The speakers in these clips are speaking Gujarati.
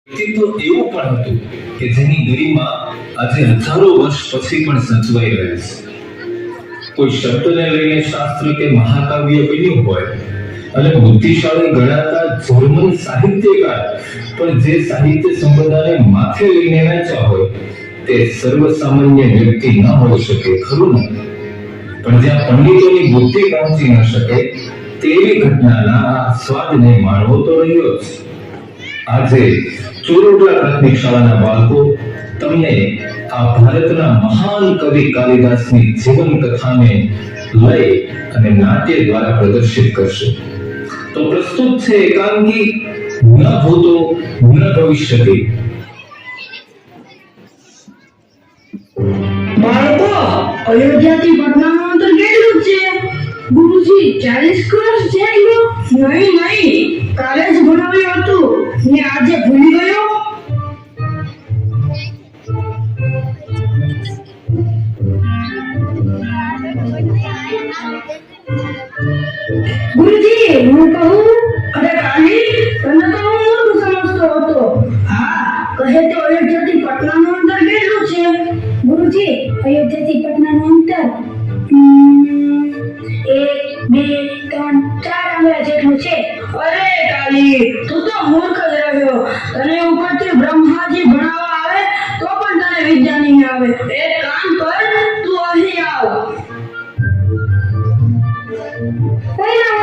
વ્યક્તિત્વ એવું પણ હતું કે જેની ગરિમા આજે હજારો વર્ષ પછી પણ સચવાઈ રહે છે. કોઈ શબ્દને લઈને શાસ્ત્ર કે મહાકાવ્ય બન્યું હોય અને બુદ્ધિશાળી ગણાતા જર્મન સાહિત્યકાર પણ જે સાહિત્ય સંપદાને માથે લઈને નાચ્યા હોય તે સર્વસામાન્ય વ્યક્તિ ન હોઈ શકે, ખરું ને? પણ જ્યાં પંડિતોની બુદ્ધિ પહોંચી ન શકે તેવી ઘટનાના સ્વાદને માણવો તો રહ્યો જ. આજે ચોરોડા પ્રાથમિક શાળાના બાળકો તમને આ ભારતના મહાન કવિ કાલિદાસની જીવન કથાને લઈ અને નાટ્ય દ્વારા પ્રદર્શિત કરશે. તો પ્રસ્તુત છે એકાંકી ન ભૂતો ન ભવિષ્યતિ. બાળકો, અયોધ્યાથી પટનાનું અંતર કેટલું છે? ગુરુજી, 40 ક્રોસ જેટલું? નહીં, કાલે જ ભણાવ્યું હતું ને આજે ભૂલી ગયો. ગુરુજી, હું કહું? અરે કાલી, તને તો હું મૂર્ખ સમજતો હતો. હા, કહે તો અયોધ્યાથી પટનાનું અંતર કેટલું છે? ગુરુજી, અયોધ્યાથી પટનાનું અંતર 1, 2, 3, 4 આંગળા જેટલું છે. અરે કાલી, તું તો મૂર્ખ જ રહ્યો. તને ઉપરથી બ્રહ્માજી ભણાવવા આવે તો પણ તને વિદ્યા નહીં આવે. એક કામ કર, તું અહીં આવ. ઓયના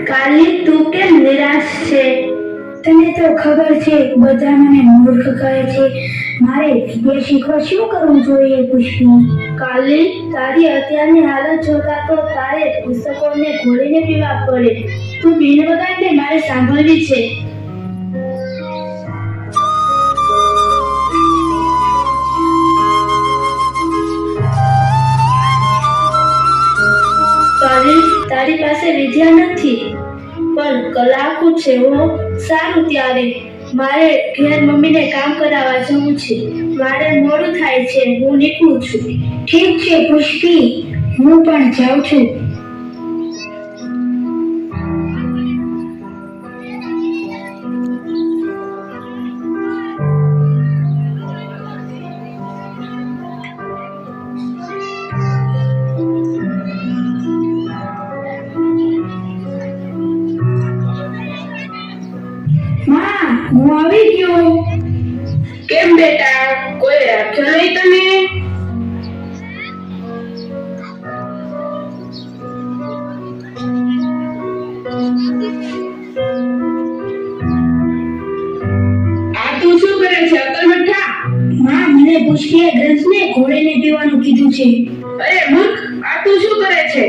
કાલી, તું કેમ નિરાશ છે? તને તો ખબર છે, બધા મને મૂર્ખ કહે છે. મારે વિદ્યા શીખવા શું કરવું જોઈએ પુષ્પી? કાલી, તારી અત્યારની હાલત જોતા તો તારે પુસ્તકોને ઘોળીને પીવા પડે. તું બીન વગાડને, મારે સાંભળવી છે. કાલી, તારી પાસે વિદ્યા નથી પણ કલાકુ છે. હો, સારું, ત્યારે મારે ઘેર મમ્મીને કામ કરાવવા જવું છે. મારે મોડું થાય છે, હું નીકળું છું. ઠીક છે પુષ્પી, હું પણ જાઉં છું. માં, હું આવી ગયો. કેમ બેટા, કોઈ રાખ્યો નહીં તને? આ તું શું કરે છે, અકલમઠ્ઠા? માં, મને પુષ્પીએ ગ્રંથને ઘોળીને પીવાનું કીધું છે. અરે મૂર્ખ, આ તું શું કરે છે?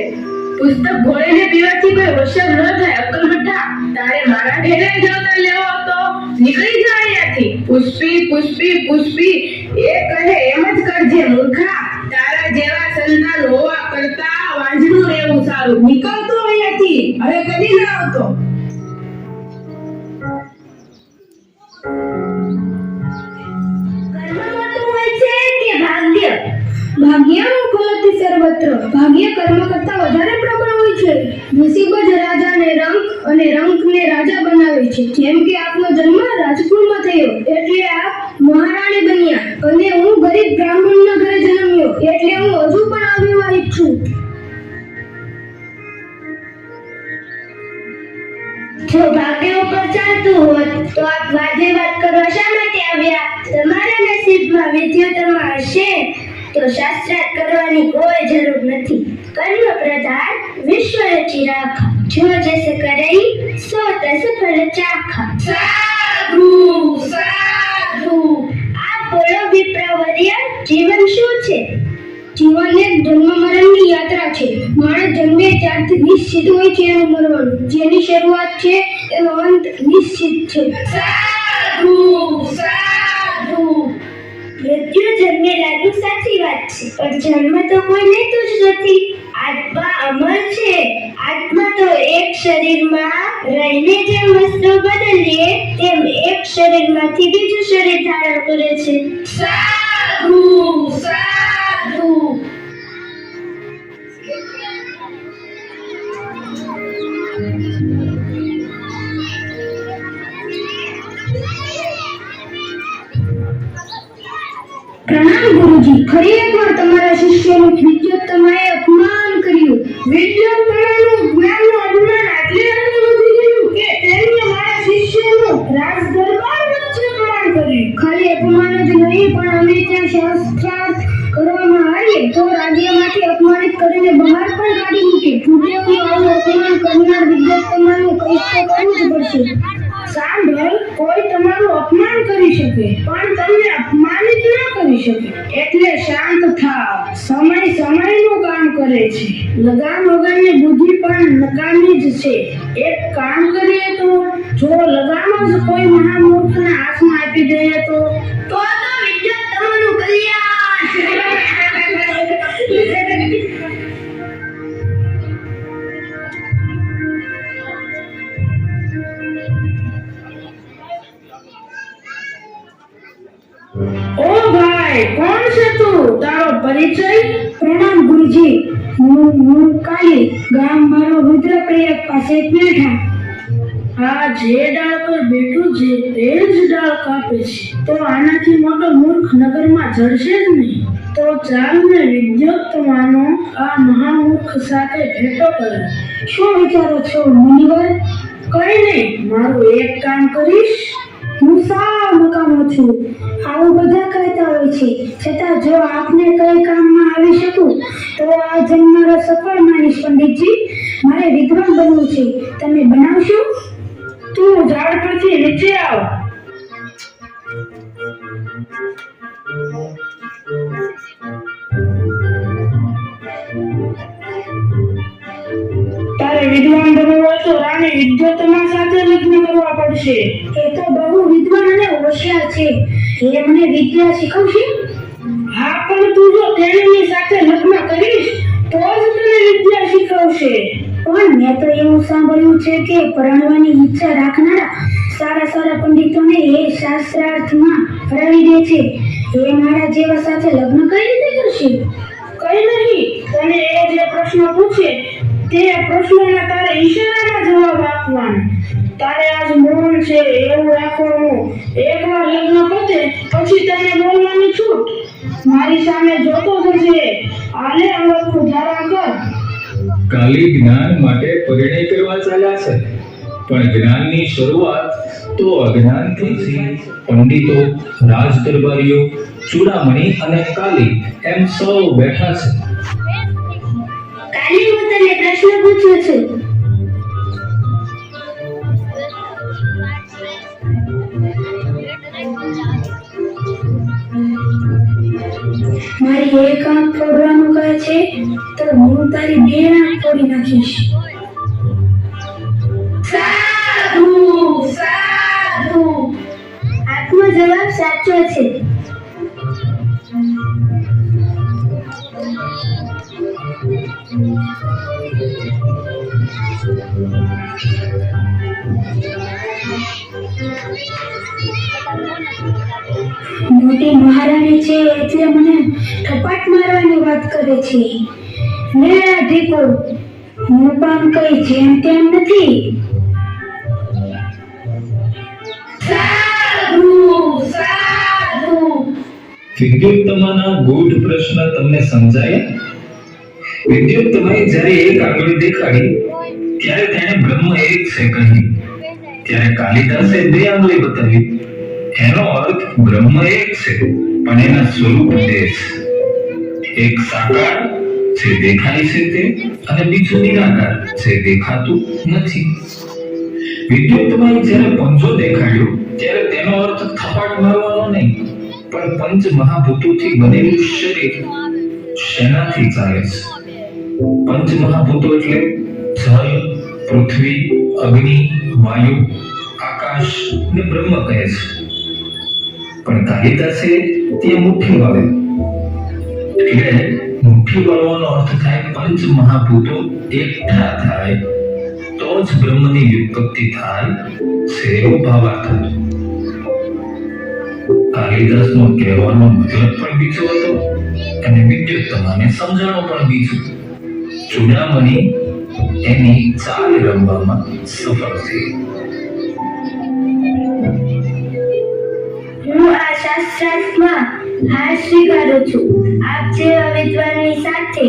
પુસ્તક ઘોળીને પીવાથી કોઈ હોશિયાર ન થાય, અકલમઠ્ઠા. તારે મારા ઘરે જ અવતાર લેવો હતો. નીકળી જા અહીંયાથી. પુષ્પી, પુષ્પી, પુષ્પી, એ કહે એમ જ કરજે મૂર્ખા. તારા જેવા સંતાન હોવા કરતા વાંજનું રહેવું સારું. નીકળતો અહીંયાથી, હવે કદી ના આવતો. ભાગ્ય ફલતી સર્વત્ર. ભાગ્ય કર્મ કરતા વધારે પ્રબળ હોય છે. નસીબ જ રાજાને રંક અને રંકને રાજા બનાવે છે. જેમ કે આપનો જન્મ રાજકુળમાં થયો એટલે આપ મહારાણી બન્યા, અને હું ગરીબ બ્રાહ્મણના ઘરે જન્મ્યો એટલે હું હજુ પણ અવિવાહિત છું. જો ભાગ્ય ઉપર ચાલતું હોત તો આપ વાજે વાત કરવા શા માટે આવ્યા? તમારા નસીબમાં વિદ્યુતમાં હશે તો શાસ્ત્રાર્થ કરવાની કોઈ જરૂર નથી. કર્મ પ્રધાન વિશ્વ રચી રાખા, જો જૈસે કરઈ સો તસ ફલ ચાખા. સાધુ સાધુ. આ બોલો વિપ્રવર્ય, જીવન શું છે? જીવન એક જન્મ મરણની યાત્રા છે. માણસ જન્મે ત્યારથી નિશ્ચિત હોય છે એનું મરવાનું. જેની શરૂઆત છે એનો અંત નિશ્ચિત છે. સાધુ સાધુ. મૃત્યુ જન્મેલાનું સાચી વાત છે, પણ જન્મ તો કોઈ લેતું જ નથી. આત્મા અમર છે. આત્મા તો એક શરીરમાં રહીને જેમ વસ્તુ બદલીએ તેમ એક શરીરમાંથી બીજું શરીર ધારણ કરે છે. સાધુ સાધુ. પ્રણામ ગુરુજી. ફરી એકવાર તમારા શિષ્યનું વિદ્યોત્તમાએ અપમાન કર્યું. વિદ્યોત્તમાનું જ્ઞાનનું અભિમાન આટલે આટલું વધી ગયું કે તેમને મારા શિષ્યનું રાજ દરબાર વચ્ચે અપમાન કર્યું. ખાલી અપમાન જ નહીં, પણ અમે ત્યાં શાસ્ત્રાર્થ કરવામાં આવીએ તો રાજ્યમાંથી અપમાનિત કરીને બહાર પણ કાઢી મૂકે. ગુરુદેવનું આવું અપમાન કરનાર વિદ્યોત્તમાનું કંઈક તો કરવું જ પડશે. સાંભળ, કોઈ તમારું અપમાન કરી શકે પણ તમને અપમાનિત ન કરી શકે. એટલે શાંત થાવ. સમય સમયનું કામ કરે છે. લગામ વગરની બુદ્ધિ પણ નકામી જ છે. એક કામ કરીએ તો, જો લગામ જ કોઈ મહામૂર્ખના હાથમાં આપી દઈએ તો વિદ્યોત્તમાનું કલ્યાણ. ઓ ભાઈ, કોણ છે તું? તારો પરિચય? પ્રણામ ગુરુજી. હું કાલી. ગામ મારો રુદ્રપ્રયાગ પાસે બેઠા. આ જે ડાળ પર બેઠું છે તે જ ડાળ કાપે છે. તો આનાથી મોટો મૂર્ખ નગરમાં જડશે જ નહીં. તો ચાલ ને વિદ્યોત્તમાનો આ મહામૂર્ખ સાથે ભેટો કરે. શું વિચારો છો મુનિવર? કઈ નહીં, મારું એક કામ કરીશ. હું સાવ નકામો છું. આવું બધા કહેતા હોય છે, છતાં જો આપને કઈ કામમાં આવી શકું તો આ જન્મ મારો સફળ માનીશ. પંડિતજી, મારે વિદ્વાન બનવું છે. તમે બનાવશો? તું ઝાડ પરથી નીચે આવ. તારે વિદ્વાન બનવું હોય તો રાણી વિદ્યોત્તમા સાથે લગ્ન કરવા પડશે. એ તો બહુ વિદ્વાન અને હોશિયાર છે. એ મને વિદ્યા શીખવશે? હા, પણ તું જો તેણીની સાથે લગ્ન કરીશ તો જ તને વિદ્યા શીખવશે. પણ મેં તો એવું સાંભળ્યું છે કે પરણવાની ઈચ્છા રાખનારા સારા સારા પંડિતોને એ શાસ્ત્રાર્થમાં હરાવી દે છે. એ મારા જેવા સાથે લગ્ન કઈ રીતે કરશે? કઈ નહીં, તને એ જે પ્રશ્ન પૂછે તે પ્રશ્નોના તારે ઈશારામાં જવાબ આપવાનો. તારે આજ મૌન છે એવું રાખવાનું. એકવાર લગ્ન પતે પછી તને બોલવાની છૂટ. મારી સામે જોતો થશે. આલે અંગતનું ધારણ કર. કાલી જ્ઞાન માટે પરિણય કરવા ચાલ્યા છે, પણ જ્ઞાનની શરૂઆત તો અજ્ઞાનથી છે. પંડિતો, રાજ દરબારીઓ, ચૂડામણી અને કાલી એમ સૌ બેઠા છે. કાલી, હું તને પ્રશ્ન પૂછું છું. મારી એક આંખ ફોડવાનું કહે છે તો હું તારી બે આંખ ફોડી નાખીશ. સાધુ સાધુ. આપનો જવાબ સાચો છે. મોટી મહારાણી છે એટલે મને થપાટ મારવાની વાત કરે છે. લે આ ઢીકો, હું પણ કઈ જેમ તેમ નથી. સાધુ સાધુ. વિદ્યોત્તમાના ગૂઢ પ્રશ્ન તમને સમજાયા? વિદ્યોત્તમાએ જ્યારે એક આંગળી દેખાડી ત્યારે તેણે બ્રહ્મ એક છે કહ્યું. ત્યારે કાલિદાસે બે આંગળી બતાવી. એનો અર્થ બ્રહ્મ એક છે, પણ એના સ્વરૂપ બે છે. એક સાકાર જે દેખાય છે તે, અને બીજું નિરાકાર જે દેખાતું નથી. વિદ્યોત્તમાએ જ્યારે પંજો દેખાડ્યો ત્યારે તેનો અર્થ થપાટ મારવાનો નહીં, પણ પંચ મહાભૂતોથી બનેલું શરીર. શેનાથી ચાલે છે? પંચ મહાભૂતો એટલે જલ, પૃથ્વી, અગ્નિ, વાયુ, આકાશ ને બ્રહ્મ કહે છે. પણ કાલિદાસે તે મુઠ્ઠી વાળે, એટલે મુઠ્ઠી વાળવાનો અર્થ થાય પંચ મહાભૂતો એકઠા થાય તો જ બ્રહ્મની વ્યુત્પત્તિ થાય છે એવો ભાવાર્થ હતો. કાલિદાસનો કહેવાનો મતલબ પણ બીજો હતો અને વિદ્યુત્તમાને સમજાણો પણ બીજું. ચૂડામણી એની ચાલ રમવામાં સફળ થઈ. હું આ શાસ્ત્રાર્થમાં હાર સ્વીકારું છું. આપ જેવા વિદ્વાનની સાથે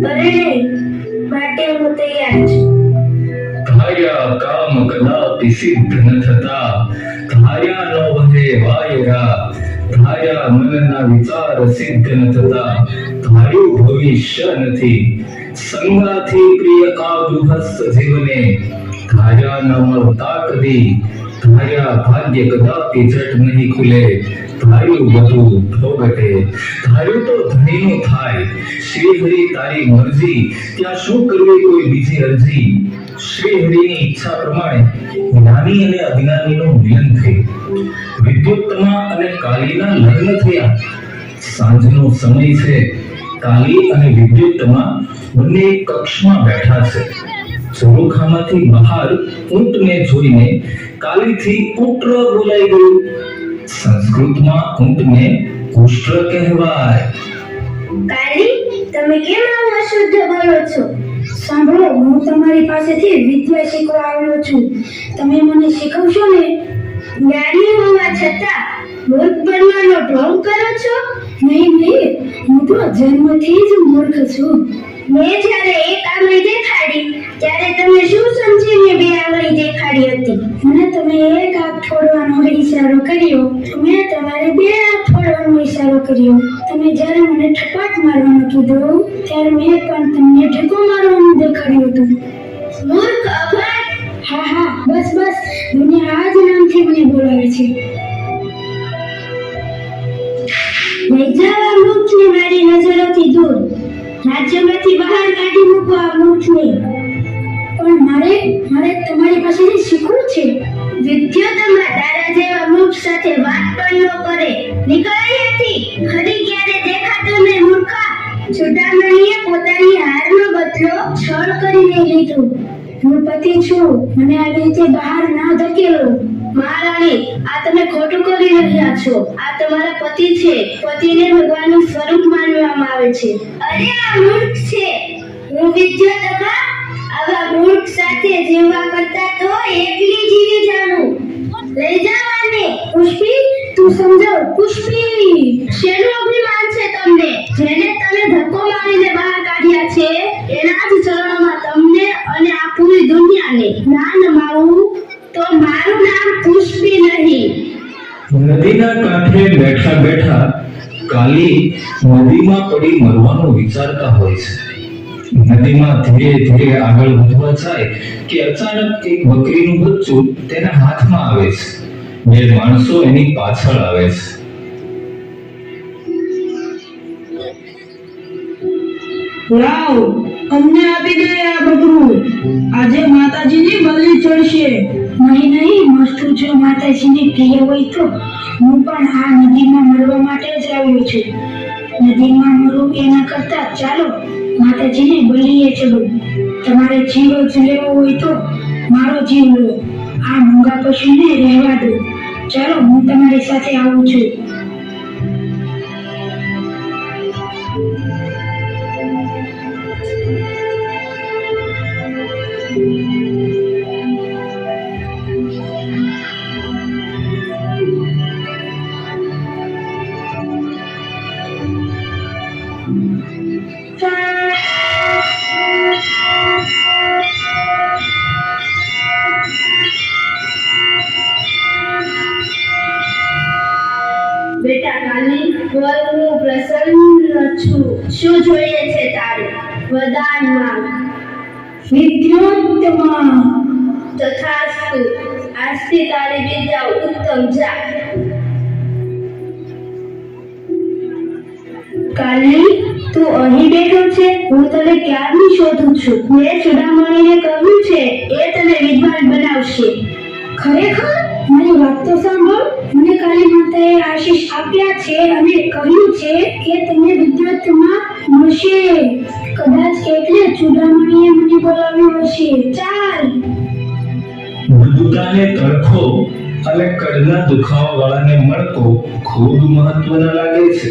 પરિણય માટે હું તૈયાર છું. ધાર્યા કામ કદાપી સિદ્ધ ન થતા, ધાર્યા નો વહે વાયરા, ધાર્યા મનના વિચાર સિદ્ધ ન થતા, ધાર્યું ભવિષ્ય નથી, સંગાથી પ્રિય આ ગૃહસ્થ જીવને, ધાર્યા ન મળતા કદી, ધાર્યા ભાગ્ય કદાપી જટ નહીં ખુલે, ધાર્યું બધું ભોગટે, ધાર્યું તો ધણીનું થાય, શ્રી હરિ તારી મરજી, ત્યાં શું કરવી કોઈ બીજી અરજી. શ્રી હરિની ઈચ્છા પ્રમાણે જ્ઞાની અને અજ્ઞાનીનું મિલન થયું. વિદ્યુત્તમા અને કાલીના લગ્ન થયા. સાંજનો સમય છે. કાલી અને વિદ્યુત્તમા બંને એક કક્ષમાં બેઠા છે. ઝરૂખામાંથી બહાર ઊંટને જોઈને કાલીથી પુત્ર બોલાઈ ગયું. સંસ્કૃતમાં ઊંટને પુષ્ટ કહેવાય. કાલી, તમે કેમ આવું અશુદ્ધ બોલો છો? સાંભળો, હું તમારી પાસેથી વિદ્યા શીખવા આવ્યો છું. તમે મને શીખવશો ને? જ્ઞાની હોવા છતાં મૂર્ખ બનવાનો ઢોંગ કરો છો? નહીં, હું તો જન્મથી જ મૂર્ખ છું. મેં જ્યારે એક આંગળી દેખાડી ત્યારે તમે શું સમજીને બે આંગળી દેખાડી હતી? મને તમે એક હાથ છોડવાનો ઈશારો કર્યો, મેં તમારે બે હાથ છોડવાનો ઈશારો કર્યો. તમે જ્યારે મને ઠપાટ મારવાનું કીધું ત્યારે મેં પણ તમને ઠેકો મારવાનું દેખાડ્યું હતું. મૂર્ખ અભણ! હા, બસ, દુનિયા આ જ નામથી મને બોલાવે છે. લઈ જાઓ આ મૂર્ખને મારી નજરોથી દૂર. રાજ્યમાંથી બહાર કાઢી મૂકો આ મૂર્ખને. પણ મારે તમારી પાસેથી શીખવું છે. વિદ્યોતમાં તારા જેવા મૂર્ખ સાથે વાત પણ ન કરે. નીકળી હતી. ફરી ક્યારે દેખાતો નહીં મૂર્ખા. ચૂડામણીએ પોતાની હારનો બદલો છળ કરીને લીધો. હું પતિ છું, મને આવી રીતે બહાર ના ધકેલો. મહારાણી, આ તમે ખોટું કરી રહ્યા છો. આ તમારા પતિ છે. પતિને ભગવાનનું સ્વરૂપ માનવામાં આવે છે. અરે આ મૂર્ખ છે. હું વિદ્યોતમાં આવા મૂર્ખ સાથે જીવવા કરતા તો એકલી જીવી જાણું. લઈ જાઓ આને. પુષ્પી, તું સમજાવ. પુષ્પી, શેનું અભિમાન છે તમને? જેને તમે ધક્કો મારીને બહાર કાઢ્યા છે એના જ ચરણોમાં તમને અને આ પૂરી દુનિયાને ના નમાવું તો મારું નામ પુષ્પી નહીં. નદીના કાંઠે બેઠા બેઠા કાલી નદીમાં પડી મરવાનું વિચારતા હોય છે. નદીમાં ધીરે ધીરે આગળ વધવા જાય કે અચાનક એક બકરીનું બચ્ચું તેના હાથમાં આવે છે. બે માણસો એની પાછળ આવે છે. લાવ, અમને આપી દે આ બકરું. આજે માતાજીની બલી ચડશે. નહીં, વસ્તુ જો માતાજીને પ્રિય હોય તો હું પણ આ નદીમાં મરવા માટે જ આવ્યો છું. નદીમાં મરવું એના કરતા ચાલો માતાજીને બલીએ ચડું. તમારે જીવ જ લેવો હોય તો મારો જીવ લો. આ મૂંગા પશુને રહેવા દો. ચાલો, હું તમારી સાથે આવું છું. બેટા કાલી, હું પ્રસન્ન છું. શું જોઈએ છે તારે? વરદાન માંગ. વિદ્યોત્તમા, તથાસ્તુ. આજથી તારી વિદ્યા ઉત્તમ જા. કાલી, તું અહીં છે? હું તને ક્યારની શોધું છું. મેં ચૂડામણીને કહ્યું છે એ તને વિદ્વાન બનાવશે. ખરેખર મારી વાત તો સાંભળ. મને કાલી માતાએ આશીષ આપ્યા છે અને કહ્યું છે કે તને વિદ્વતમાં મળશે. કદાચ એટલે ચૂડામણીએ મને બોલાવ્યો હશે. ચાલ. મૃદુતાને તડકો અને કડના દુખાવા વાળાને મણકો ખૂબ મહત્વના લાગે છે.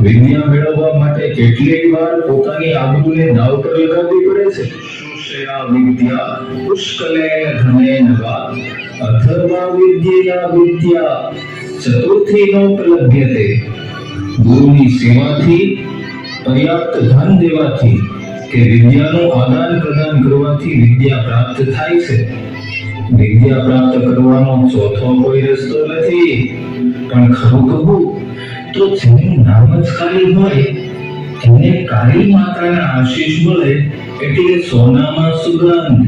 વિદ્યા મેળવવા માટે કેટલીક વાર પોતાની આબરૂને દાવ પર લગાવવી પડે છે. શુશ્રયા વિદ્યા પુષ્કલેન ધનેન વા અથર્વા વિદ્યયા વિદ્યા ચતુર્થી નોપલભ્યતે. ગુરુની સેવાથી, પર્યાપ્ત ધન દેવાથી કે વિદ્યાનું આદાન પ્રદાન કરવાથી વિદ્યા પ્રાપ્ત થાય છે. વિદ્યા પ્રાપ્ત કરવાનો ચોથો કોઈ રસ્તો નથી. પણ ખરું કહું તો જેનું નામ જ કાળી હોય તેને કાળી માતાના આશીષ મળે એટલે સોનામાં સુગંધ.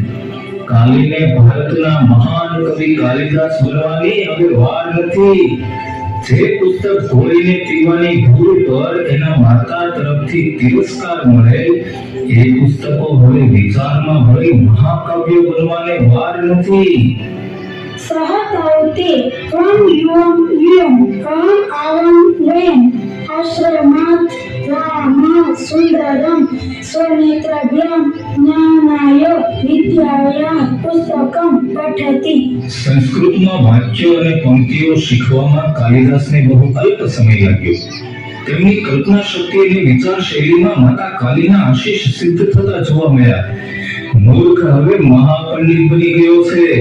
કાલીને ભારતના મહાન કવિ કાલિદાસ બનવાની હવે વાર નથી. જે પુસ્તક ઘોળીને પીવાની ભૂલ પર એના માતા તરફથી તિરસ્કાર મળે એ પુસ્તકો હવે વિચારમાં ભળી મહાકાવ્ય બનવાને વાર નથી. સહતાવતે ત્વં યુવં યુયં અહં આવં વયં આશ્રમાત રામા સુંદરમ સ્વનેત્રાભ્યામ જ્ઞાનાય વિદ્યાયા પુસ્તકમ પઠતિ. સંસ્કૃતમાં વાક્યો અને પંક્તિઓ શીખવામાં કાલિદાસને બહુ અલ્પ સમય લાગ્યો. તેમની કલ્પના શક્તિ અને વિચાર શૈલીમાં માતા કાલીના આશીષ સિદ્ધ થતા જોવા મળ્યા. મૂર્ખ હવે મહાપંડિત બની ગયો છે.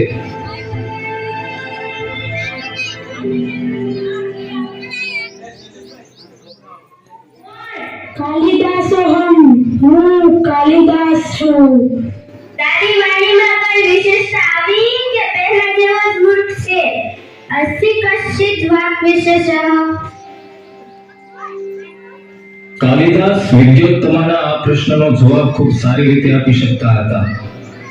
કાલિદાસોહમ, હું કાલિદાસ છું. તારી વાણીમાં કઈ વિશેષતા આવી કે પહેલા જેવો જ મૂર્ખ છે? અસ્તિ કશ્ચિત વાક વિશેષઃ. કાલિદાસ વિદ્યોત્તમાના આ પ્રશ્નનો જવાબ ખૂબ સારી રીતે આપી શકતા હતા,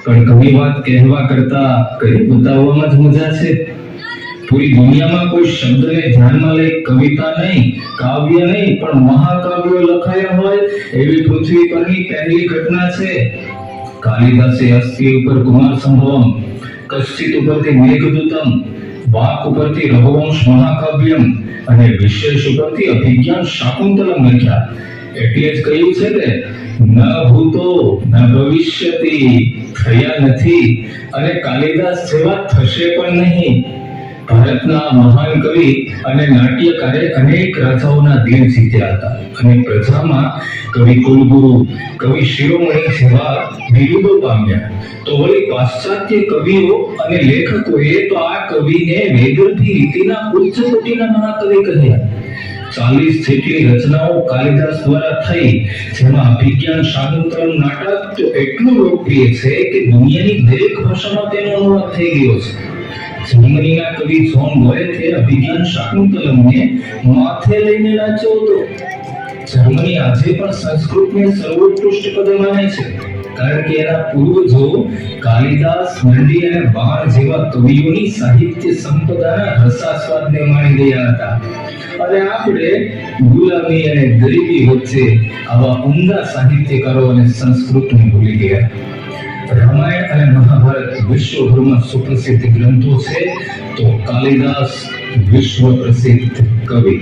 પણ ઘણી વાત કહેવા કરતા કરી બતાવવામાં જ મજા છે. પૂરી દુનિયામાં કોઈ શબ્દને ધ્યાનમાં લઈ કવિતા નહીં, કાવ્ય નહીં, પણ મહાકાવ્યો લખાયા હોય એવી પૃથ્વી પરની પહેલી ઘટના છે. કાલિદાસે અસ્તિ ઉપર કુમાર સંભવમ, કશ્ચિત ઉપરથી મેઘદૂતમ, વાક ઉપરથી રઘુવંશ મહાકાવ્યમ અને વિશેષ ઉપરથી અભિજ્ઞાન શાકુંતલમ લખ્યા. એટલે જ કહ્યું છે કે ન ભૂતો ન ભવિષ્યતિ, થયા નથી અને કાલિદાસ જેવા થશે પણ નહીં. ભારતના મહાન કવિ અને નાટ્યકારે અનેક રાજાઓના દિલ જીત્યા હતા અને પ્રજામાં કવિ કુલગુરુ, કવિ શિરોમણી જેવા બિરુદો પામ્યા. તો વળી પાશ્ચાત્ય કવિઓ અને લેખકોએ તો આ કવિને વેદર્ભી રીતિના ઉચ્ચ કોટીના મહાકવિ કહ્યા. 40 જેટલી રચનાઓ કાલિદાસ દ્વારા થઈ, જેમાં અભિજ્ઞાન શાકુંતલમ નાટક તો એટલું લોકપ્રિય છે કે દુનિયાની દરેક ભાષામાં તેનો અનુવાદ થઈ ગયો છે. જર્મનીના કવિ જોન ગોએથે અભિજ્ઞાન શાકુંતલમને માથે લઈને નાચ્યો હતો. જર્મની આજે પણ સંસ્કૃતને સર્વોત્કૃષ્ટ પદ માને છે, કારણ કે એના પૂર્વજો કાલિદાસ, મંડી અને બાણ જેવા કવિઓની સાહિત્ય સંપદાના રસાસ્વાદને માણી ગયા હતા. અને આપણે ગુલામી અને ગરીબી વચ્ચે આવા ઉમદા સાહિત્યકારો અને સંસ્કૃતને ભૂલી ગયા. રામાયણ અને મહાભારત વિશ્વભરમાં સુપ્રસિદ્ધ ગ્રંથો છે, તો કાલિદાસ વિશ્વ પ્રસિદ્ધ કવિ.